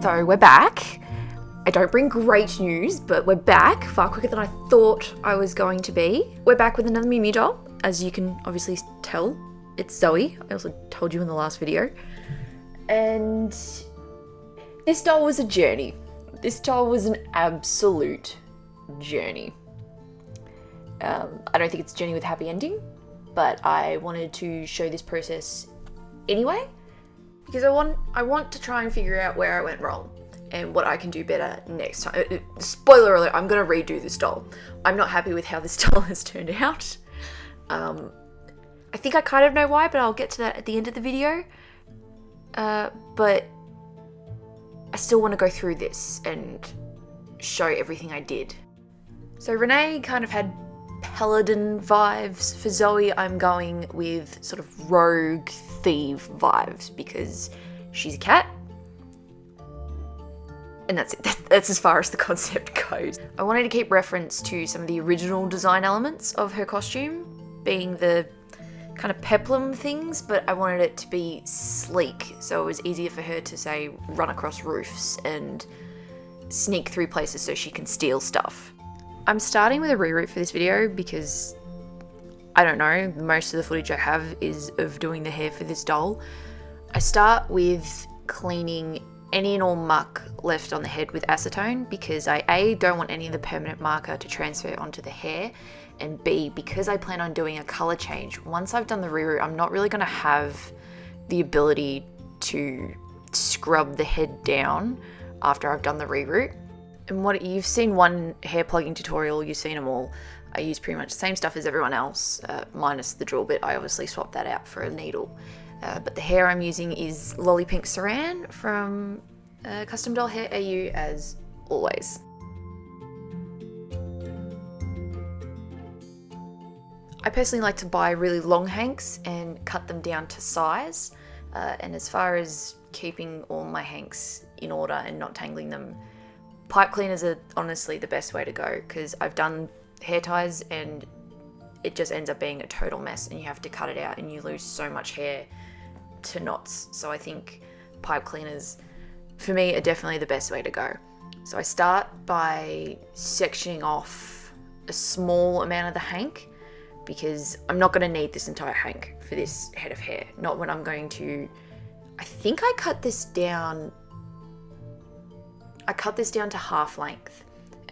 So we're back. I don't bring great news, but we're back far quicker than I thought I was going to be. We're back with another Mew Mew doll. As you can obviously tell, it's Zoey. I also told you in the last video. And this doll was a journey. This doll was an absolute journey. I don't think it's a journey with a happy ending, but I wanted to show this process anyway, because I want to try and figure out where I went wrong and what I can do better next time. Spoiler alert, I'm going to redo this doll. I'm not happy with how this doll has turned out. I think I kind of know why, but I'll get to that at the end of the video. But I still want to go through this and show everything I did. So Renee kind of had paladin vibes. For Zoey, I'm going with sort of rogue thief vibes because she's a cat. And that's it. That's as far as the concept goes. I wanted to keep reference to some of the original design elements of her costume, being the kind of peplum things, but I wanted it to be sleek, so it was easier for her to, say, run across roofs and sneak through places so she can steal stuff. I'm starting with a reroute for this video because, I don't know, most of the footage I have is of doing the hair for this doll. I start with cleaning any and all muck left on the head with acetone because I A, don't want any of the permanent marker to transfer onto the hair, and B, because I plan on doing a colour change, once I've done the reroute, I'm not really going to have the ability to scrub the head down after I've done the reroute. And what you've seen one hair plugging tutorial, you've seen them all. I use pretty much the same stuff as everyone else, minus the drill bit. I obviously swapped that out for a needle. But the hair I'm using is Lolly Pink Saran from Custom Doll Hair AU, as always. I personally like to buy really long hanks and cut them down to size. And as far as keeping all my hanks in order and not tangling them, pipe cleaners are honestly the best way to go, because I've done hair ties and it just ends up being a total mess and you have to cut it out and you lose so much hair to knots. So I think pipe cleaners for me are definitely the best way to go. So I start by sectioning off a small amount of the hank because I'm not going to need this entire hank for this head of hair. Not when I'm going to, I think I cut this down to half length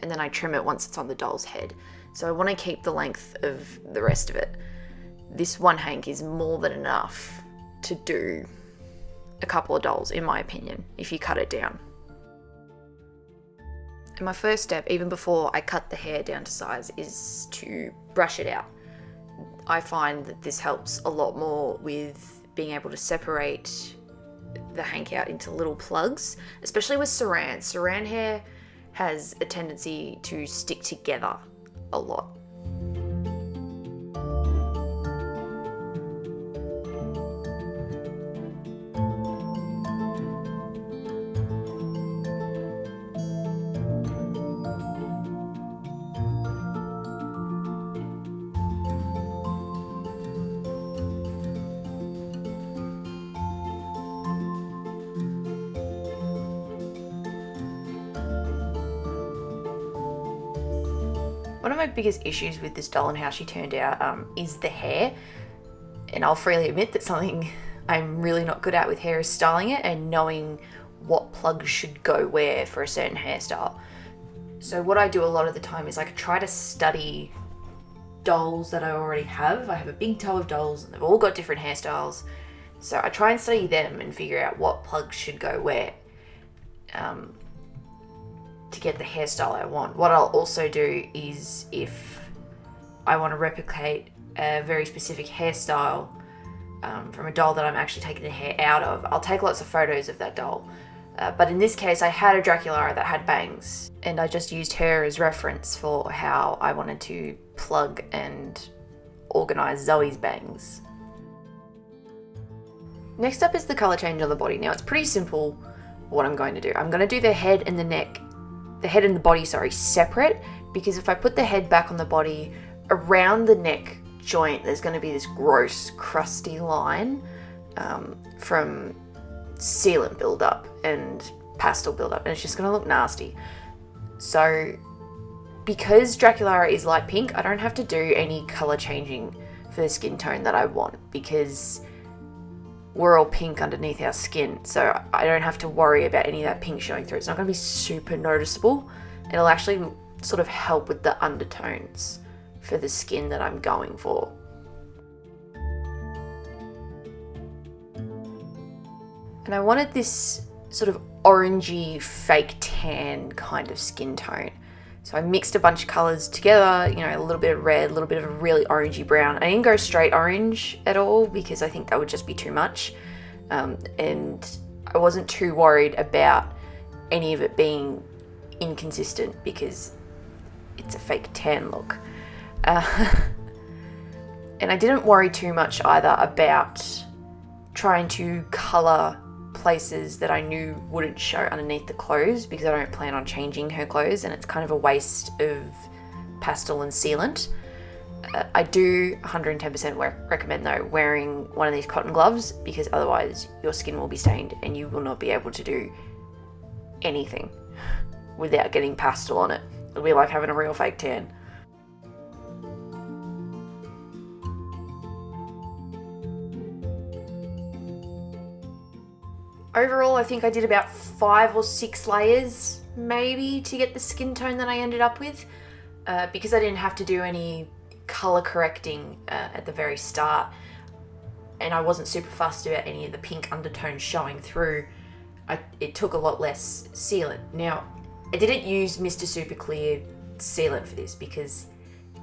and then I trim it once it's on the doll's head. So I want to keep the length of the rest of it. This one hank is more than enough to do a couple of dolls, in my opinion, if you cut it down. And my first step, even before I cut the hair down to size, is to brush it out. I find that this helps a lot more with being able to separate the hank out into little plugs, especially with saran. Saran hair has a tendency to stick together a lot. One of my biggest issues with this doll and how she turned out is the hair. And I'll freely admit that something I'm really not good at with hair is styling it and knowing what plugs should go where for a certain hairstyle. So what I do a lot of the time is I try to study dolls that I already have. I have a big tub of dolls and they've all got different hairstyles. So I try and study them and figure out what plugs should go where. To get the hairstyle I want. What I'll also do is, if I want to replicate a very specific hairstyle from a doll that I'm actually taking the hair out of, I'll take lots of photos of that doll. But in this case, I had a Draculaura that had bangs, and I just used her as reference for how I wanted to plug and organize Zoey's bangs. Next up is the color change on the body. Now it's pretty simple what I'm going to do. I'm going to do the head and the neck, the head and the body, separate, because if I put the head back on the body, around the neck joint, there's going to be this gross, crusty line from sealant buildup, and pastel buildup and it's just going to look nasty. So because Draculaura is light pink, I don't have to do any colour changing for the skin tone that I want, because we're all pink underneath our skin, so I don't have to worry about any of that pink showing through. It's not going to be super noticeable. It'll actually sort of help with the undertones for the skin that I'm going for. And I wanted this sort of orangey fake tan kind of skin tone. So I mixed a bunch of colours together, you know, a little bit of red, a little bit of a really orangey brown. I didn't go straight orange at all because I think that would just be too much. And I wasn't too worried about any of it being inconsistent because it's a fake tan look. And I didn't worry too much either about trying to colour places that I knew wouldn't show underneath the clothes, because I don't plan on changing her clothes and it's kind of a waste of pastel and sealant. I do 110% recommend though wearing one of these cotton gloves, because otherwise your skin will be stained and you will not be able to do anything without getting pastel on it. It'll be like having a real fake tan. Overall, I think I did about 5 or 6 layers maybe to get the skin tone that I ended up with, because I didn't have to do any colour correcting at the very start, and I wasn't super fussed about any of the pink undertones showing through. It took a lot less sealant. Now, I didn't use Mr. Super Clear sealant for this because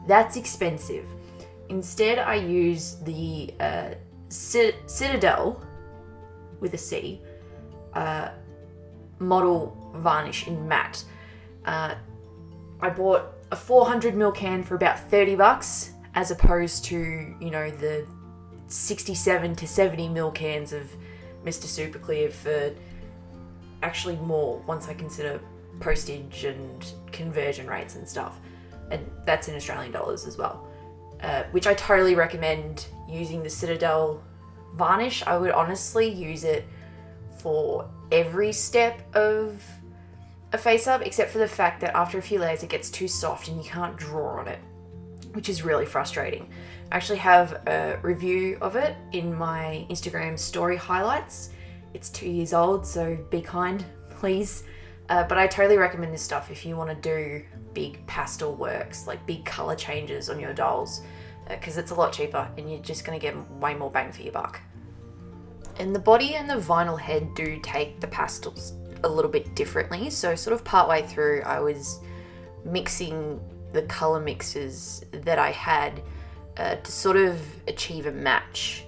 that's expensive. Instead, I used the Citadel with a C model varnish in matte. I bought a 400ml can for about 30 bucks, as opposed to, you know, the 67 to 70ml cans of Mr. Super Clear for actually more once I consider postage and conversion rates and stuff. And that's in Australian dollars as well. Which I totally recommend using the Citadel varnish. I would honestly use it for every step of a face up, except for the fact that after a few layers it gets too soft and you can't draw on it, which is really frustrating. I actually have a review of it in my Instagram story highlights. It's 2 years old, so be kind, please. But I totally recommend this stuff if you want to do big pastel works, like big colour changes on your dolls, because it's a lot cheaper and you're just going to get way more bang for your buck. And the body and the vinyl head do take the pastels a little bit differently. So sort of partway through, I was mixing the colour mixes that I had to sort of achieve a match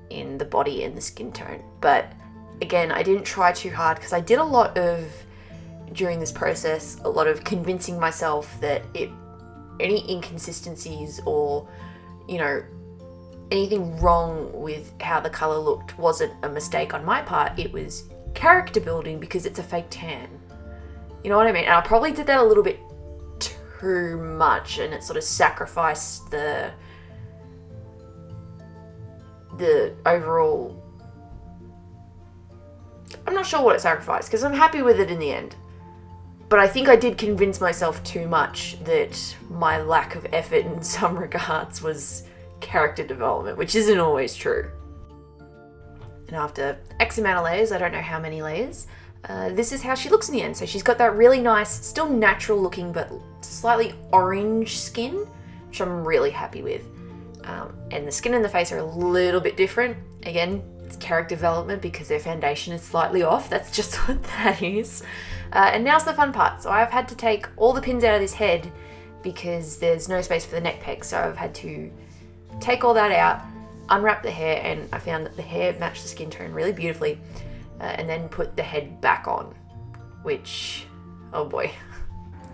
in the body and the skin tone. But again, I didn't try too hard because I did a lot of, during this process, a lot of convincing myself that any inconsistencies or, you know, anything wrong with how the colour looked wasn't a mistake on my part. It was character building because it's a fake tan. You know what I mean? And I probably did that a little bit too much, and it sort of sacrificed the overall. I'm not sure what it sacrificed because I'm happy with it in the end. But I think I did convince myself too much that my lack of effort in some regards was character development, which isn't always true. And after X amount of layers, I don't know how many layers, this is how she looks in the end. So she's got that really nice, still natural looking, but slightly orange skin, which I'm really happy with. And the skin and the face are a little bit different. Again, it's character development because their foundation is slightly off. That's just what that is. And now's the fun part. So I've had to take all the pins out of this head because there's no space for the neck peg. So I've had to take all that out, unwrap the hair, and I found that the hair matched the skin tone really beautifully, and then put the head back on, which, oh boy.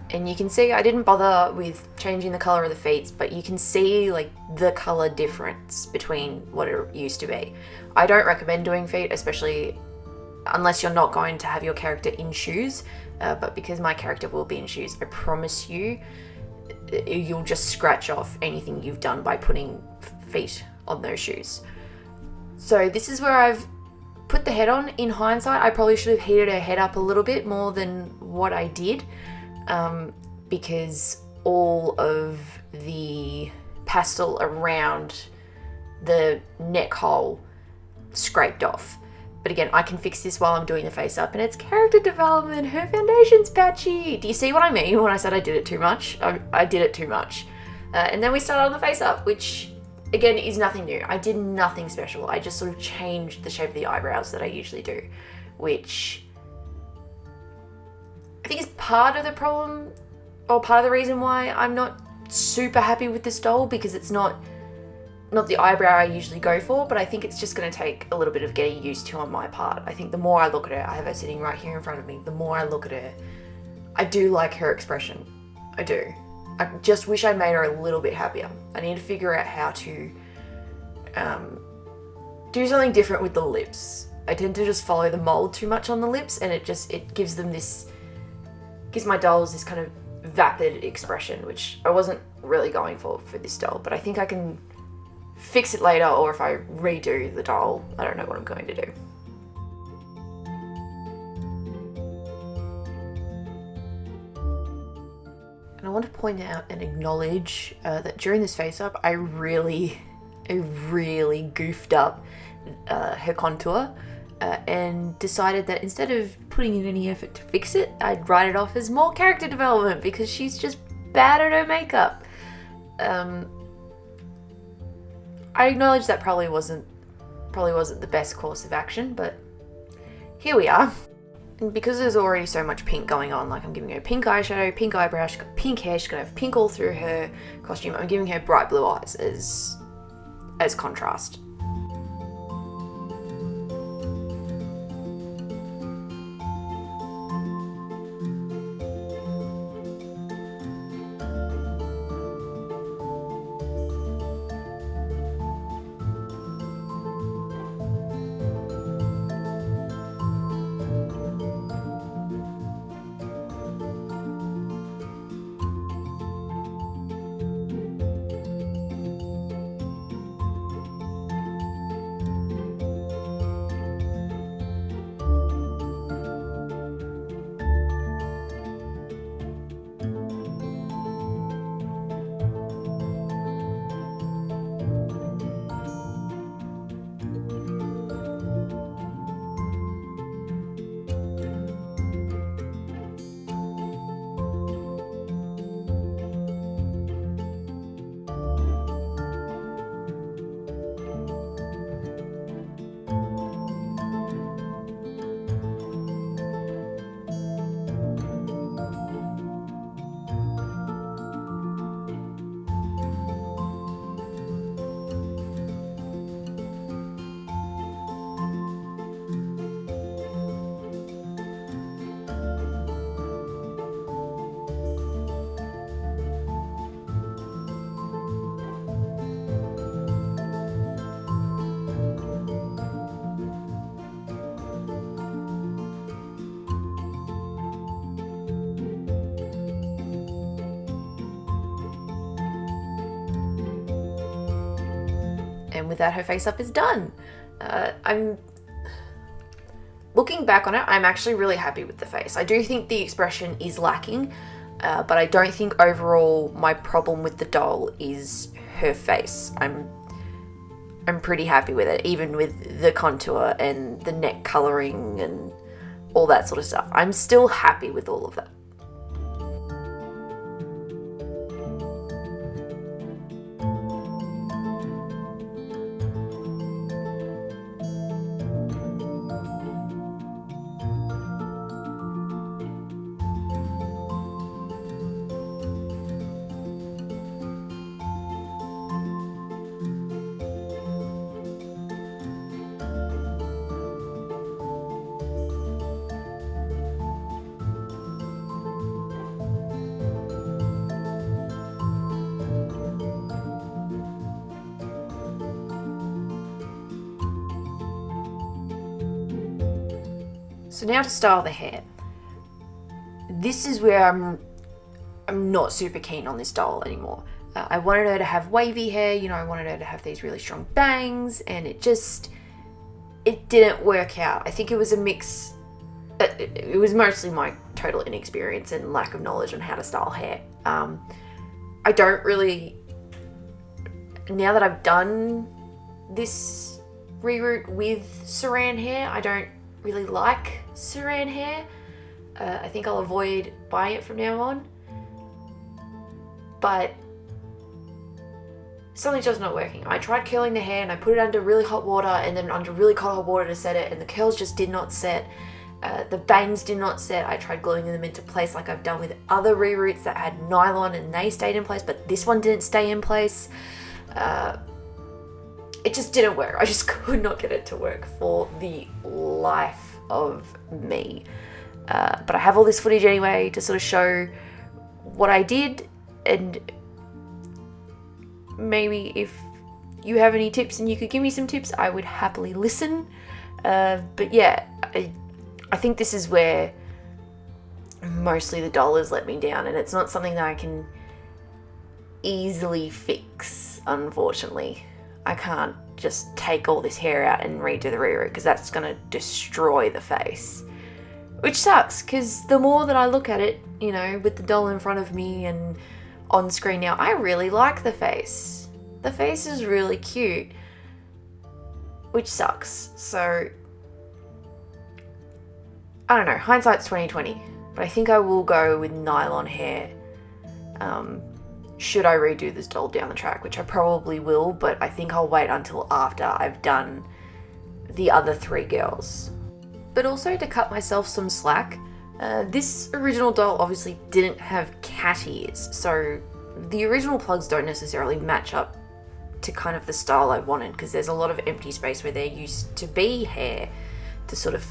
And you can see I didn't bother with changing the colour of the feet, but you can see like the colour difference between what it used to be. I don't recommend doing feet, especially unless you're not going to have your character in shoes, but because my character will be in shoes, I promise you, you'll just scratch off anything you've done by putting feet on those shoes. So this is where I've put the head on. In hindsight, I probably should have heated her head up a little bit more than what I did, because all of the pastel around the neck hole scraped off. But again, I can fix this while I'm doing the face up, and it's character development. Her foundation's patchy. Do you see what I mean when I said I did it too much? I did it too much. And then we started on the face up, which again is nothing new. I did nothing special. I just sort of changed the shape of the eyebrows that I usually do, which I think is part of the problem, or part of the reason why I'm not super happy with this doll, because it's not the eyebrow I usually go for, but I think it's just going to take a little bit of getting used to on my part. I think the more I look at her, I have her sitting right here in front of me, the more I look at her, I do like her expression. I do. I just wish I made her a little bit happier. I need to figure out how to do something different with the lips. I tend to just follow the mold too much on the lips, and it gives my dolls this kind of vapid expression, which I wasn't really going for this doll, but I think I can fix it later, or if I redo the doll, I don't know what I'm going to do. And I want to point out and acknowledge that during this face up, I really goofed up her contour and decided that instead of putting in any effort to fix it, I'd write it off as more character development because she's just bad at her makeup. I acknowledge that probably wasn't the best course of action, but here we are. And because there's already so much pink going on, like I'm giving her pink eyeshadow, pink eyebrow, she's got pink hair, she's gonna have pink all through her costume, I'm giving her bright blue eyes as contrast. And with that, her face up is done. I'm looking back on it, I'm actually really happy with the face. I do think the expression is lacking, but I don't think overall my problem with the doll is her face. I'm pretty happy with it, even with the contour and the neck colouring and all that sort of stuff. I'm still happy with all of that. So now to style the hair. This is where I'm not super keen on this doll anymore. I wanted her to have wavy hair, I wanted her to have these really strong bangs, and it just it didn't work out. I think it was a mix. It was mostly my total inexperience and lack of knowledge on how to style hair. I don't really, now that I've done this reroot with saran hair, I don't really like saran hair. I think I'll avoid buying it from now on. But something's just not working. I tried curling the hair and I put it under really hot water and then under really cold hot water to set it, and the curls just did not set. The bangs did not set. I tried gluing them into place like I've done with other reroots that had nylon and they stayed in place, but this one didn't stay in place. It just didn't work. I just could not get it to work for the life of me. But I have all this footage anyway to sort of show what I did, and maybe if you have any tips and you could give me some tips, I would happily listen. But yeah, I think this is where mostly the doll has let me down, and it's not something that I can easily fix, unfortunately. I can't just take all this hair out and redo the reroot because that's going to destroy the face. Which sucks, because the more that I look at it, you know, with the doll in front of me and on screen now, I really like the face. The face is really cute, which sucks. So I don't know, hindsight's 20/20, but I think I will go with nylon hair should I redo this doll down the track, which I probably will, but I think I'll wait until after I've done the other 3 girls. But also, to cut myself some slack, this original doll obviously didn't have cat ears, so the original plugs don't necessarily match up to kind of the style I wanted, because there's a lot of empty space where there used to be hair to sort of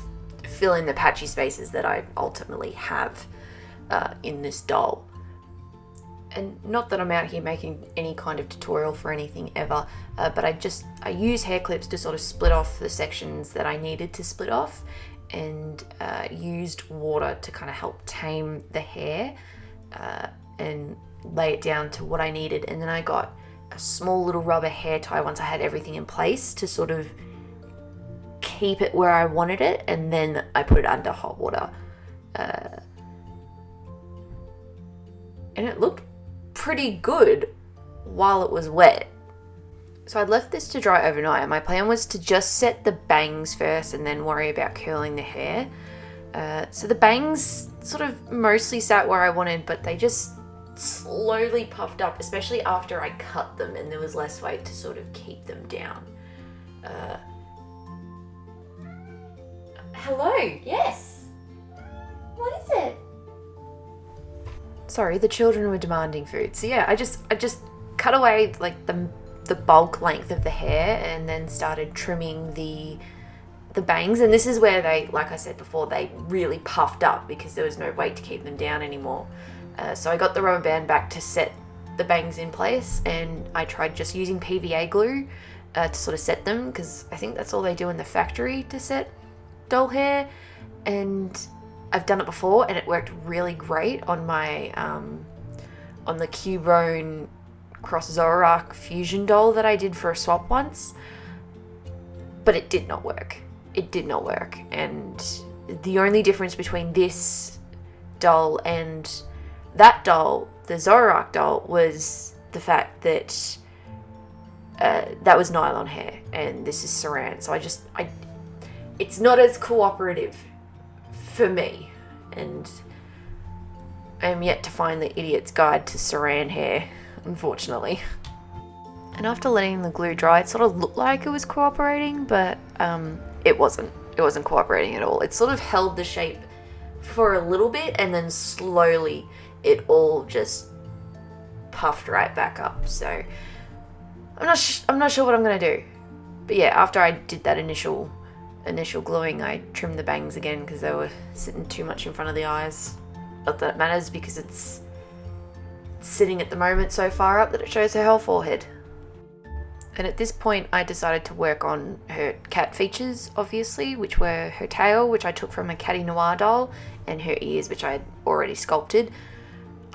fill in the patchy spaces that I ultimately have in this doll. And not that I'm out here making any kind of tutorial for anything ever, but I use hair clips to sort of split off the sections that I needed to split off, and used water to kind of help tame the hair and lay it down to what I needed. And then I got a small little rubber hair tie once I had everything in place to sort of keep it where I wanted it, and then I put it under hot water. And it looked pretty good while it was wet. So I'd left this to dry overnight, and my plan was to just set the bangs first and then worry about curling the hair. So the bangs sort of mostly sat where I wanted, but they just slowly puffed up, especially after I cut them and there was less weight to sort of keep them down. Hello, yes. What is it? Sorry, the children were demanding food. So yeah, I just cut away like the bulk length of the hair and then started trimming the bangs. And this is where they, like I said before, they really puffed up because there was no weight to keep them down anymore. So I got the rubber band back to set the bangs in place, and I tried just using PVA glue to sort of set them, because I think that's all they do in the factory to set doll hair. And I've done it before and it worked really great on my on the Cubone Cross Zoey fusion doll that I did for a swap once, but it did not work. It did not work. And the only difference between this doll and that doll, the Zoey doll, was the fact that that was nylon hair and this is saran. So it's not as cooperative for me, and I am yet to find the idiot's guide to saran hair, unfortunately. And after letting the glue dry, it sort of looked like it was cooperating, but it wasn't. It wasn't cooperating at all. It sort of held the shape for a little bit, and then slowly it all just puffed right back up. So I'm not sure what I'm gonna do. But yeah, after I did that initial gluing, I trimmed the bangs again because they were sitting too much in front of the eyes. Not that it matters, because it's sitting at the moment so far up that it shows her whole forehead. And at this point I decided to work on her cat features, obviously, which were her tail, which I took from a Catty Noir doll, and her ears, which I had already sculpted.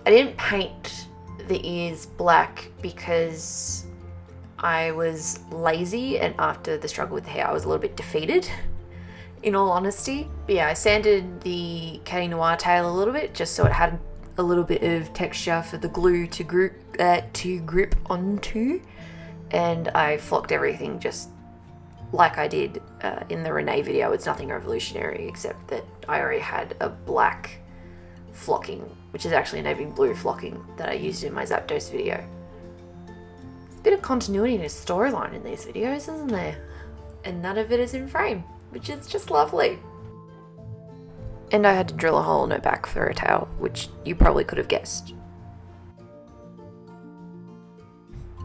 I didn't paint the ears black because I was lazy, and after the struggle with the hair I was a little bit defeated, in all honesty. But yeah, I sanded the Caddy Noir tail a little bit just so it had a little bit of texture for the glue to grip onto, and I flocked everything just like I did in the Renee video. It's nothing revolutionary except that I already had a black flocking, which is actually a navy blue flocking that I used in my Zapdos video. There's a bit of continuity and a storyline in these videos, isn't there? And none of it is in frame, which is just lovely. And I had to drill a hole in her back for her tail, which you probably could have guessed.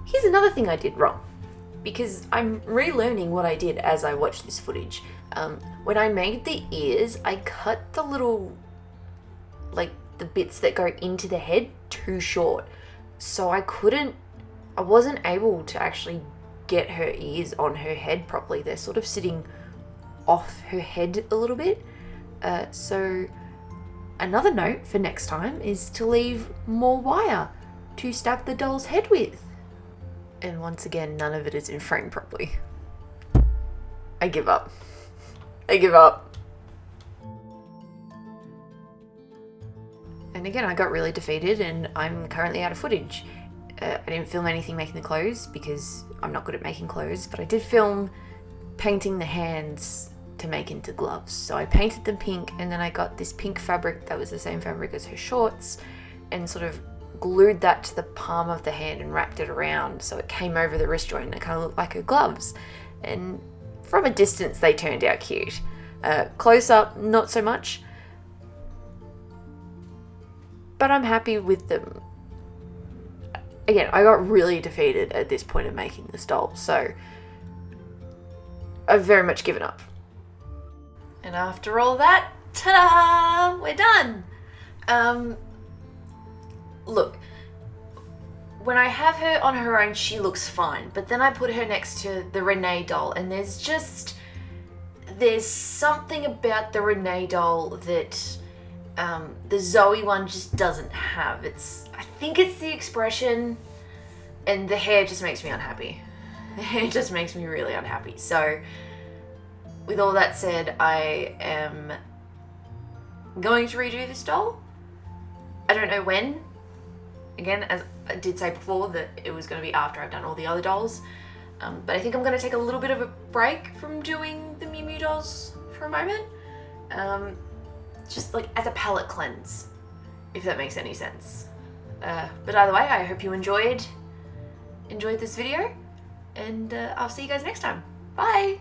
Here's another thing I did wrong, because I'm relearning what I did as I watched this footage. When I made the ears, I cut the little, like the bits that go into the head too short. So I wasn't able to actually get her ears on her head properly. They're sort of sitting off her head a little bit. So another note for next time is to leave more wire to stab the doll's head with. And once again, none of it is in frame properly. I give up. I give up. And again, I got really defeated and I'm currently out of footage. I didn't film anything making the clothes because I'm not good at making clothes, but I did film painting the hands to make into gloves. So I painted them pink, and then I got this pink fabric that was the same fabric as her shorts and sort of glued that to the palm of the hand and wrapped it around so it came over the wrist joint and it kind of looked like her gloves. And from a distance they turned out cute. Close up, not so much, but I'm happy with them. Again, I got really defeated at this point of making this doll, so I've very much given up. And after all that, ta-da! We're done! Look, when I have her on her own, she looks fine, but then I put her next to the Renee doll, and there's something about the Renee doll that the Zoey one just doesn't have. I think it's the expression, and the hair just makes me unhappy. The hair just makes me really unhappy. So, with all that said, I am going to redo this doll. I don't know when. Again, as I did say before, that it was going to be after I've done all the other dolls. But I think I'm going to take a little bit of a break from doing the Mew Mew dolls for a moment. Just like as a palette cleanse, if that makes any sense. But either way, I hope you enjoyed this video, and I'll see you guys next time. Bye!